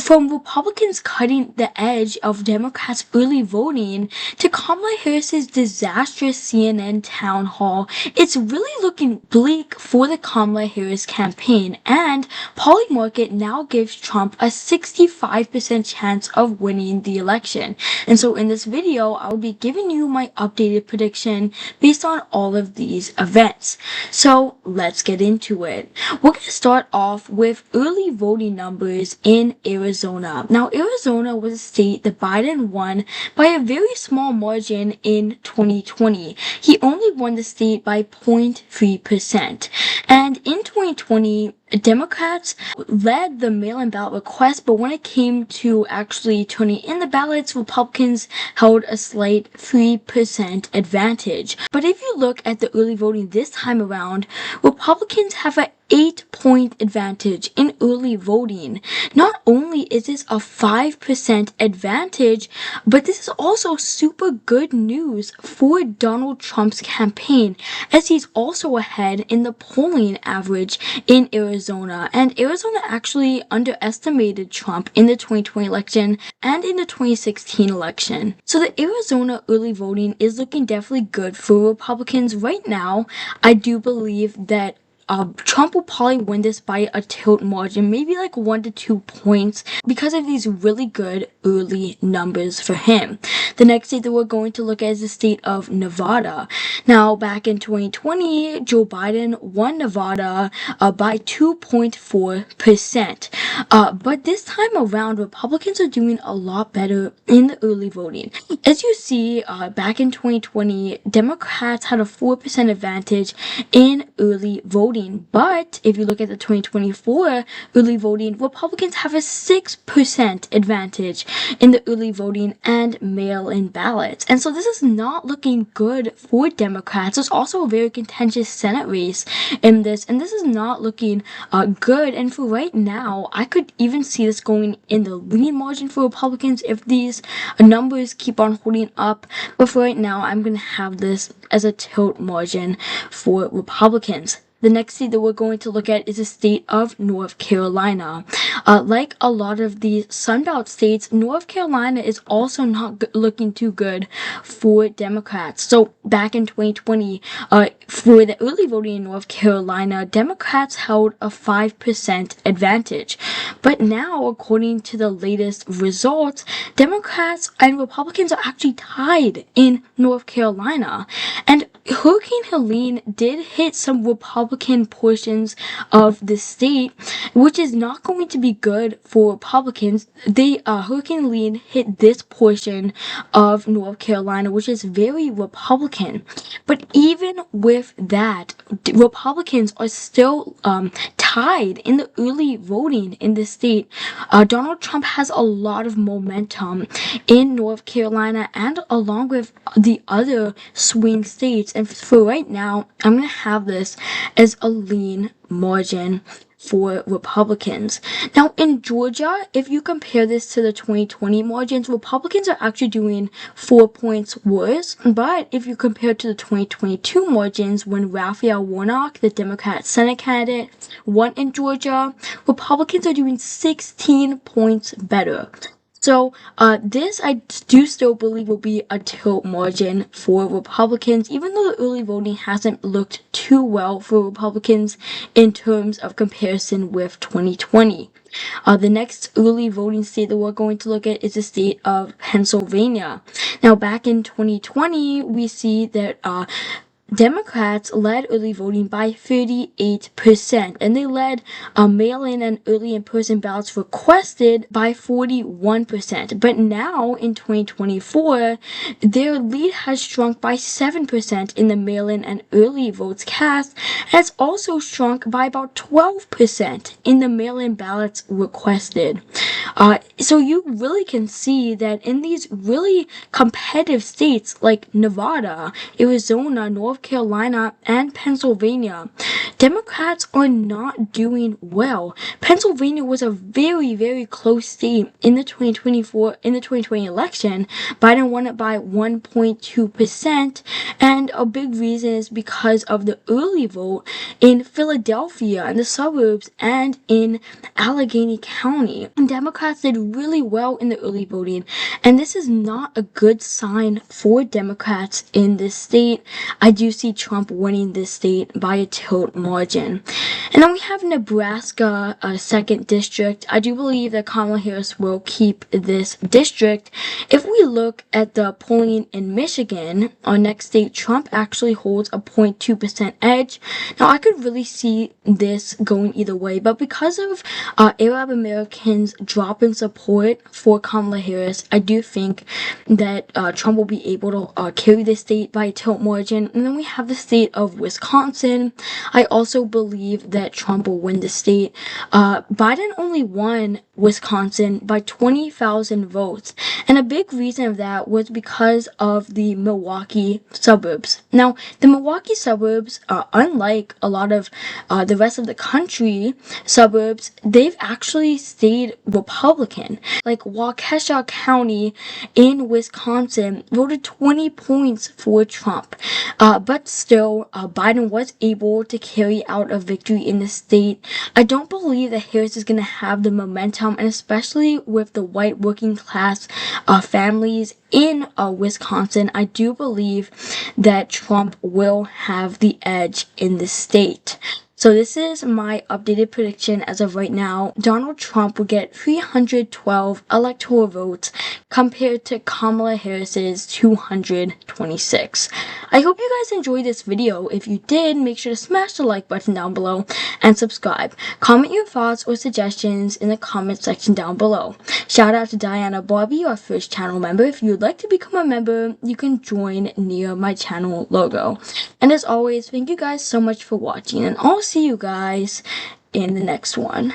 from Republicans cutting the edge of Democrats' early voting to Kamala Harris's disastrous CNN town hall, it's really looking bleak for the Kamala Harris campaign, and Polymarket now gives Trump a 65% chance of winning the election. And so in this video, I will be giving you my updated prediction based on all of these events. So let's get into it. We're going to start off with early voting numbers in Arizona. Now, Arizona was a state that Biden won by a very small margin in 2020. He only won the state by 0.3%. And in 2020, Democrats led the mail-in ballot request, but when it came to actually turning in the ballots, Republicans held a slight 3% advantage. But if you look at the early voting this time around, Republicans have an 8-point advantage in early voting. Not only is this a 5% advantage, but this is also super good news for Donald Trump's campaign, as he's also ahead in the polling average in Arizona. And Arizona actually underestimated Trump in the 2020 election and in the 2016 election. So the Arizona early voting is looking definitely good for Republicans right now. I do believe that Trump will probably win this by a tilt margin, maybe like 1 to 2 points, because of these really good early numbers for him. The next state that we're going to look at is the state of Nevada. Now, back in 2020, Joe Biden won Nevada by 2.4%. But this time around, Republicans are doing a lot better in the early voting. As you see, back in 2020, Democrats had a 4% advantage in early voting. But if you look at the 2024 early voting, Republicans have a 6% advantage in the early voting and mail-in ballots. And so this is not looking good for Democrats. There's also a very contentious Senate race in this, and this is not looking good. And for right now, I could even see this going in the lean margin for Republicans if these numbers keep on holding up. But for right now, I'm going to have this as a tilt margin for Republicans. The next state that we're going to look at is the state of North Carolina. Like a lot of the Sunbelt states, North Carolina is also not looking too good for Democrats. So back in 2020, for the early voting in North Carolina, Democrats held a 5% advantage. But now, according to the latest results, Democrats and Republicans are actually tied in North Carolina. And Hurricane Helene did hit some Republican portions of the state, which is not going to be good for Republicans. Hurricane Helene hit this portion of North Carolina, which is very Republican. But even with that, Republicans are still tied in the early voting in the state. Donald Trump has a lot of momentum in North Carolina and along with the other swing states. And for right now, I'm going to have this as a lean margin for Republicans. Now, in Georgia, if you compare this to the 2020 margins, Republicans are actually doing 4 points worse. But if you compare to the 2022 margins, when Raphael Warnock, the Democrat Senate candidate, won in Georgia, Republicans are doing 16 points better. So this I do still believe will be a tilt margin for Republicans, even though the early voting hasn't looked too well for Republicans in terms of comparison with 2020. The next early voting state that we're going to look at is the state of Pennsylvania. Now, back in 2020, we see that Democrats led early voting by 38%, and they led mail-in and early in-person ballots requested by 41%. But now, in 2024, their lead has shrunk by 7% in the mail-in and early votes cast, and it's also shrunk by about 12% in the mail-in ballots requested. So you really can see that in these really competitive states like Nevada, Arizona, North Carolina, and Pennsylvania, Democrats are not doing well. Pennsylvania was a very, very close state in the 2020 election. Biden won it by 1.2%, and a big reason is because of the early vote in Philadelphia and the suburbs and in Allegheny County. And Democrats did really well in the early voting, and this is not a good sign for Democrats in this state. I do see Trump winning this state by a tilt margin. And then we have Nebraska, a second district. I do believe that Kamala Harris will keep this district. If we look at the polling in Michigan, our next state, Trump actually holds a 0.2% edge. Now, I could really see this going either way, but because of Arab Americans' drop in support for Kamala Harris, I do think that Trump will be able to carry the state by a tilt margin. And then we have the state of Wisconsin. I also believe that Trump will win the state. Biden only won Wisconsin by 20,000 votes, and a big reason of that was because of the Milwaukee suburbs. Now, the Milwaukee suburbs, unlike a lot of the rest of the country suburbs, they've actually stayed Republican. Like Waukesha County in Wisconsin voted 20 points for Trump, but still, Biden was able to carry out a victory in the state. I don't believe that Harris is going to have the momentum, and especially with the white working class families in Wisconsin, I do believe that Trump will have the edge in the state. So this is my updated prediction as of right now. Donald Trump will get 312 electoral votes compared to Kamala Harris's 226. I hope you guys enjoyed this video. If you did, make sure to smash the like button down below and subscribe. Comment your thoughts or suggestions in the comment section down below. Shout out to Diana Barbie, our first channel member. If you would like to become a member, you can join near my channel logo. And as always, thank you guys so much for watching, and I'll see you guys in the next one.